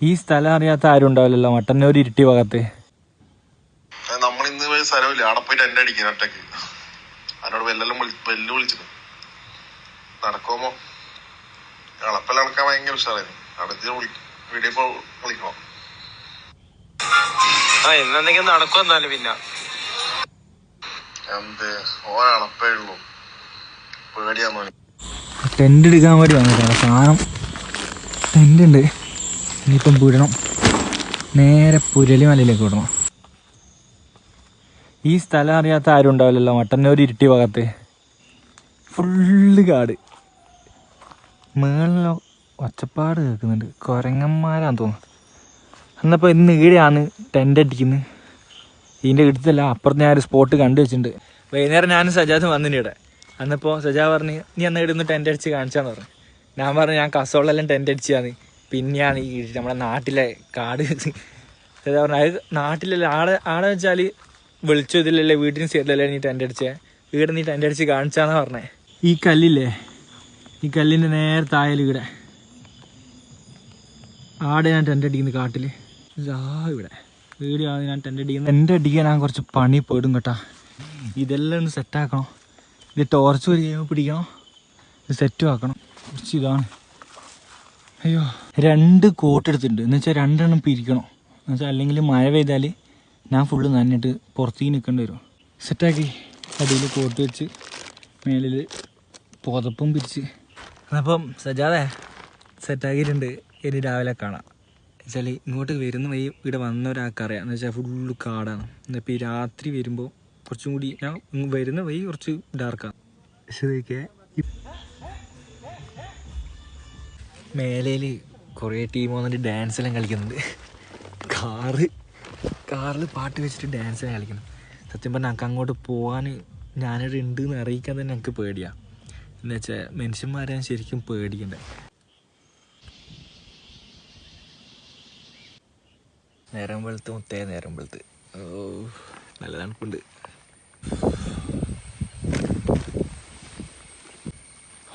ഈ സ്ഥലം അറിയാത്ത ആരും ഉണ്ടാവില്ലല്ലോ മട്ടന്നൂർ ഇരുട്ടി ഭാഗത്ത്. നമ്മളിന്ന് പോയ സ്ഥലമില്ല, അവിടെ പോയിട്ട് എന്റെ അടിക്കാൻ ഒറ്റക്ക്. അതിനോട് വെല്ലു വിളിച്ചിട്ട് നടക്കുമോ? കളപ്പല്ല നടക്കാൻ ഭയങ്കര ഉഷാറായിരുന്നു. അടുത്ത് വീഡിയോ കോൾ വിളിക്കണം. എന്തെങ്കിലും നടക്കുമെന്നാലും പിന്നെ എന്ത് ഓരളപ്പേ ഉള്ളൂ. പേടിയാന്ന് ടെന്റ് എടുക്കാൻ വേണ്ടി വന്നിട്ടാണ് സാധനം. ടെന്റ് ഉണ്ട്, ഇനിയിപ്പം വിടണം. നേരെ പുരളി മലയിലേക്ക് വിടണം. ഈ സ്ഥലം അറിയാത്ത ആരും ഉണ്ടാവില്ലല്ലോ മട്ടന്നൂർ ഇരുട്ടി ഭാഗത്ത്. ഫുള്ള് കാട്. മേളിലോ ഒച്ചപ്പാട് കേൾക്കുന്നുണ്ട്, കുരങ്ങന്മാരാന്ന് തോന്നുന്നു. എന്നപ്പോൾ ഇന്ന് ഈടെയാണ് ടെൻ്റ് അടിക്കുന്നത്. ഇതിൻ്റെ അടുത്തല്ല, അപ്പുറത്ത് ഞാൻ ഒരു സ്പോട്ട് കണ്ടു വെച്ചിട്ടുണ്ട്. വൈകുന്നേരം ഞാനും സജാദും വന്നിന് ഇവിടെ. അന്നപ്പോൾ സജാ പറഞ്ഞ് നീ അന്ന് ഇവിടെ നിന്ന് ടെൻ്റ് അടിച്ച് കാണിച്ചാന്ന് പറഞ്ഞു. ഞാൻ പറഞ്ഞു ഞാൻ കസോളെല്ലാം ടെൻ്റ് അടിച്ചാന്ന്. പിന്നെയാണ് ഈ നമ്മുടെ നാട്ടിലെ കാട്. സജാ പറഞ്ഞു അത് നാട്ടിലല്ലേ, ആടെ വെച്ചാൽ വെളിച്ചം ഇതിലല്ലേ, വീട്ടിന് സൈഡിലല്ലേ നീ ടെൻ്റ് അടിച്ചേ, ഇവിടെ നീ ടെൻ്റ് അടിച്ച് കാണിച്ചാന്ന് പറഞ്ഞേ. ഈ കല്ലില്ലേ, ഈ കല്ലിൻ്റെ നേരെ താഴെ ഇവിടെ ആടെ ഞാൻ ടെൻ്റ് അടിക്കുന്നത് കാട്ടിൽ. ഇവിടെ വീടിയാണ് ഞാൻ ടെൻ്റ് അടിക്കുന്നത്. ടെൻ്റ് അടിക്കാൻ ഞാൻ കുറച്ച് പണി പെടും കേട്ടാ. ഇതെല്ലാം ഒന്ന് സെറ്റാക്കണം. ഇത് ടോർച്ച് ഒരു ചെയ്യുമ്പോൾ പിടിക്കണം, ഇത് സെറ്റും ആക്കണം. കുറച്ച് ഇതാണ്. അയ്യോ, 2 കോട്ട് എടുത്തിട്ടുണ്ട്. എന്ന് വെച്ചാൽ 2 എണ്ണം പിരിക്കണം. എന്ന് വെച്ചാൽ അല്ലെങ്കിൽ മഴ പെയ്താൽ ഞാൻ ഫുള്ള് നനഞ്ഞിട്ട് പുറത്തേക്ക് നിൽക്കേണ്ടി വരും. സെറ്റാക്കി അടിയിൽ കോട്ട് വെച്ച് മേലിൽ പുതപ്പും പിരിച്ച്. അപ്പം സജാദേ സെറ്റാക്കിയിട്ടുണ്ട്. ഇനി രാവിലെ കാണാം. വെച്ചാൽ ഇങ്ങോട്ട് വരുന്ന വഴി ഇവിടെ വന്ന ഒരാൾക്കറിയാം. എന്ന് വെച്ചാൽ ഫുള്ള് കാടാണ്. എന്നിപ്പോൾ ഈ രാത്രി വരുമ്പോൾ കുറച്ചും കൂടി ഞാൻ വരുന്ന വഴി കുറച്ച് ഡാർക്കാണ്. പക്ഷേ മേലയിൽ കുറേ ടീം വന്നിട്ട് ഡാൻസ് എല്ലാം കളിക്കുന്നുണ്ട്. കാറിൽ പാട്ട് വെച്ചിട്ട് ഡാൻസ് എല്ലാം കളിക്കുന്നു. സത്യം പറഞ്ഞാൽ എനിക്ക് അങ്ങോട്ട് പോകാൻ ഞാനിവിടെ ഉണ്ട് എന്ന് അറിയിക്കാൻ തന്നെ എനിക്ക് പേടിയാണ്. എന്ന് വെച്ചാൽ മനുഷ്യന്മാരെ ഞാൻ ശരിക്കും പേടിക്കണ്ടേ. നേരം വെളുത്ത് മുത്തേ നേരം വെളുത്ത്. ഓ നല്ല തണുപ്പുണ്ട്.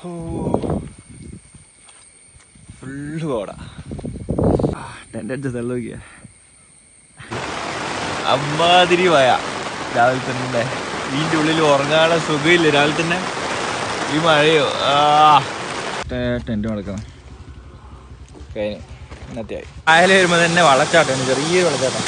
ഓ ഫുള്ള് കോടാ. ടെൻ്റ് അടിച്ച സ്ഥലം നോക്കിയ അമ്മാതിരി പോയ രാവിലെ തന്നെ. ഇതിൻ്റെ ഉള്ളിൽ ഉറങ്ങാനുള്ള സുഖമില്ല രാവിലെ തന്നെ. ഈ മഴയോ ടെൻ്റ് നടക്കണം. കഴിഞ്ഞ് ഇന്നത്തെ ആയാലും വരുമ്പോൾ തന്നെ വെള്ളച്ചാട്ടമാണ്, ചെറിയൊരു വെള്ളച്ചാട്ടം.